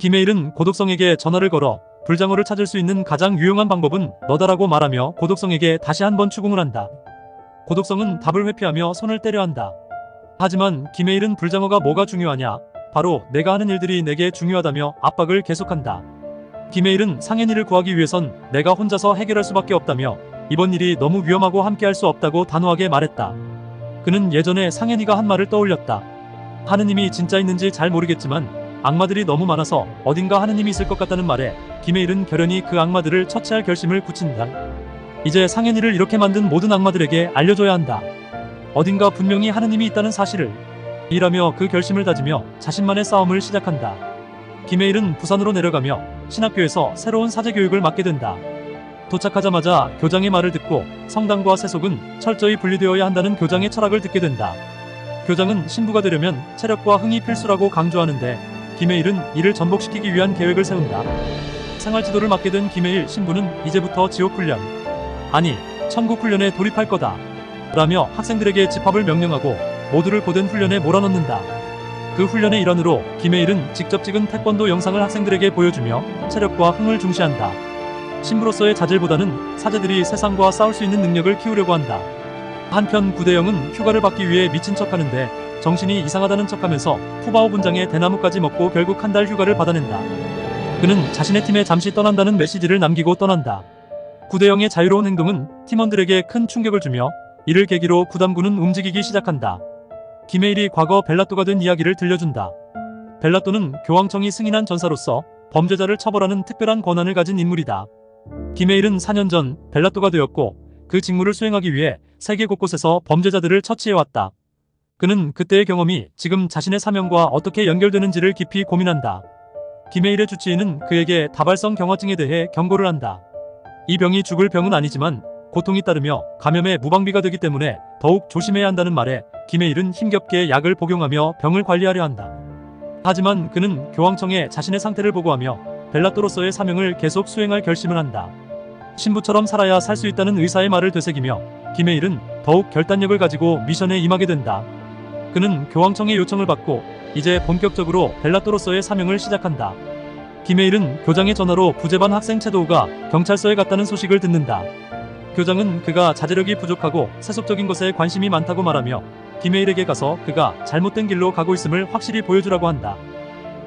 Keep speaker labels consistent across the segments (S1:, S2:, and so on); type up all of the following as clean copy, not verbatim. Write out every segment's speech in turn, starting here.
S1: 김해일은 고독성에게 전화를 걸어 불장어를 찾을 수 있는 가장 유용한 방법은 너다라고 말하며 고독성에게 다시 한번 추궁을 한다. 고독성은 답을 회피하며 손을 떼려 한다. 하지만 김해일은 불장어가 뭐가 중요하냐? 바로 내가 하는 일들이 내게 중요하다며 압박을 계속한다. 김해일은 상현이를 구하기 위해선 내가 혼자서 해결할 수밖에 없다며 이번 일이 너무 위험하고 함께할 수 없다고 단호하게 말했다. 그는 예전에 상현이가 한 말을 떠올렸다. 하느님이 진짜 있는지 잘 모르겠지만 악마들이 너무 많아서 어딘가 하느님이 있을 것 같다는 말에 김해일은 결연히 그 악마들을 처치할 결심을 굳힌다. 이제 상현이를 이렇게 만든 모든 악마들에게 알려줘야 한다. 어딘가 분명히 하느님이 있다는 사실을 이라며 그 결심을 다지며 자신만의 싸움을 시작한다. 김해일은 부산으로 내려가며 신학교에서 새로운 사제교육을 맡게 된다. 도착하자마자 교장의 말을 듣고 성당과 세속은 철저히 분리되어야 한다는 교장의 철학을 듣게 된다. 교장은 신부가 되려면 체력과 흥이 필수라고 강조하는데 김해일은 이를 전복시키기 위한 계획을 세운다. 생활지도를 맡게 된 김해일 신부는 이제부터 지옥훈련, 아니 천국훈련에 돌입할 거다 라며 학생들에게 집합을 명령하고 모두를 고된 훈련에 몰아넣는다. 그 훈련의 일환으로 김해일은 직접 찍은 태권도 영상을 학생들에게 보여주며 체력과 흥을 중시한다. 신부로서의 자질보다는 사제들이 세상과 싸울 수 있는 능력을 키우려고 한다. 한편 구대영은 휴가를 받기 위해 미친 척하는데 정신이 이상하다는 척하면서 푸바오 분장에 대나무까지 먹고 결국 한 달 휴가를 받아낸다. 그는 자신의 팀에 잠시 떠난다는 메시지를 남기고 떠난다. 구대영의 자유로운 행동은 팀원들에게 큰 충격을 주며 이를 계기로 구담구는 움직이기 시작한다. 김해일이 과거 벨라또가 된 이야기를 들려준다. 벨라또는 교황청이 승인한 전사로서 범죄자를 처벌하는 특별한 권한을 가진 인물이다. 김해일은 4년 전 벨라또가 되었고 그 직무를 수행하기 위해 세계 곳곳에서 범죄자들을 처치해왔다. 그는 그때의 경험이 지금 자신의 사명과 어떻게 연결되는지를 깊이 고민한다. 김해일의 주치의는 그에게 다발성 경화증에 대해 경고를 한다. 이 병이 죽을 병은 아니지만 고통이 따르며 감염의 무방비가 되기 때문에 더욱 조심해야 한다는 말에 김해일은 힘겹게 약을 복용하며 병을 관리하려 한다. 하지만 그는 교황청에 자신의 상태를 보고하며 벨라또로서의 사명을 계속 수행할 결심을 한다. 신부처럼 살아야 살 수 있다는 의사의 말을 되새기며 김해일은 더욱 결단력을 가지고 미션에 임하게 된다. 그는 교황청의 요청을 받고 이제 본격적으로 벨라또로서의 사명을 시작한다. 김해일은 교장의 전화로 부재반 학생 채도우가 경찰서에 갔다는 소식을 듣는다. 교장은 그가 자제력이 부족하고 세속적인 것에 관심이 많다고 말하며 김해일에게 가서 그가 잘못된 길로 가고 있음을 확실히 보여주라고 한다.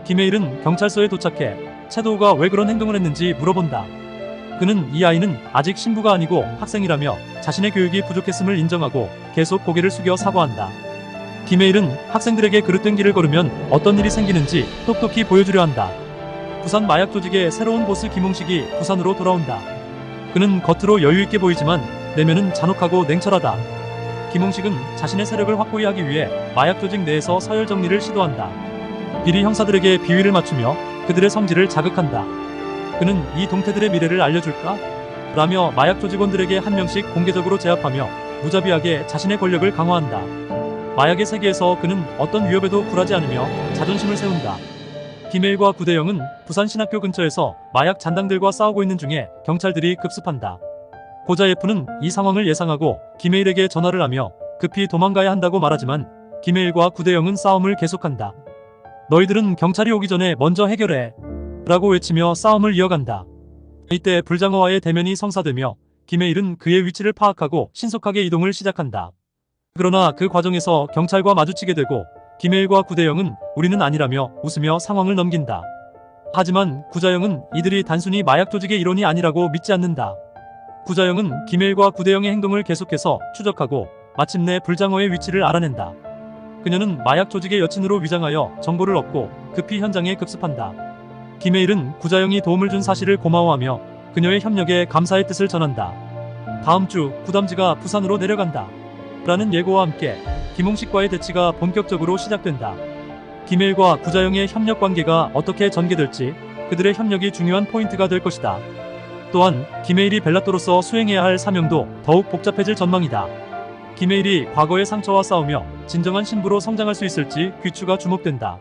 S1: 김해일은 경찰서에 도착해 채도우가 왜 그런 행동을 했는지 물어본다. 그는 이 아이는 아직 신부가 아니고 학생이라며 자신의 교육이 부족했음을 인정하고 계속 고개를 숙여 사과한다. 김해일은 학생들에게 그릇된 길을 걸으면 어떤 일이 생기는지 똑똑히 보여주려 한다. 부산 마약 조직의 새로운 보스 김홍식이 부산으로 돌아온다. 그는 겉으로 여유있게 보이지만 내면은 잔혹하고 냉철하다. 김홍식은 자신의 세력을 확고히 하기 위해 마약 조직 내에서 서열 정리를 시도한다. 비리 형사들에게 비위를 맞추며 그들의 성질을 자극한다. 그는 이 동태들의 미래를 알려줄까? 라며 마약 조직원들에게 한 명씩 공개적으로 제압하며 무자비하게 자신의 권력을 강화한다. 마약의 세계에서 그는 어떤 위협에도 굴하지 않으며 자존심을 세운다. 김해일과 구대영은 부산 신학교 근처에서 마약 잔당들과 싸우고 있는 중에 경찰들이 급습한다. 고자 예프는 이 상황을 예상하고 김해일에게 전화를 하며 급히 도망가야 한다고 말하지만 김해일과 구대영은 싸움을 계속한다. 너희들은 경찰이 오기 전에 먼저 해결해 라고 외치며 싸움을 이어간다. 이때 불장어와의 대면이 성사되며 김해일은 그의 위치를 파악하고 신속하게 이동을 시작한다. 그러나 그 과정에서 경찰과 마주치게 되고 김해일과 구대영은 우리는 아니라며 웃으며 상황을 넘긴다. 하지만 구자영은 이들이 단순히 마약 조직의 일원이 아니라고 믿지 않는다. 구자영은 김해일과 구대영의 행동을 계속해서 추적하고 마침내 불장어의 위치를 알아낸다. 그녀는 마약 조직의 여친으로 위장하여 정보를 얻고 급히 현장에 급습한다. 김해일은 구자영이 도움을 준 사실을 고마워하며 그녀의 협력에 감사의 뜻을 전한다. 다음 주 구담지가 부산으로 내려간다. 라는 예고와 함께 김홍식과의 대치가 본격적으로 시작된다. 김해일과 구자영의 협력 관계가 어떻게 전개될지 그들의 협력이 중요한 포인트가 될 것이다. 또한 김해일이 벨라또로서 수행해야 할 사명도 더욱 복잡해질 전망이다. 김해일이 과거의 상처와 싸우며 진정한 신부로 성장할 수 있을지 귀추가 주목된다.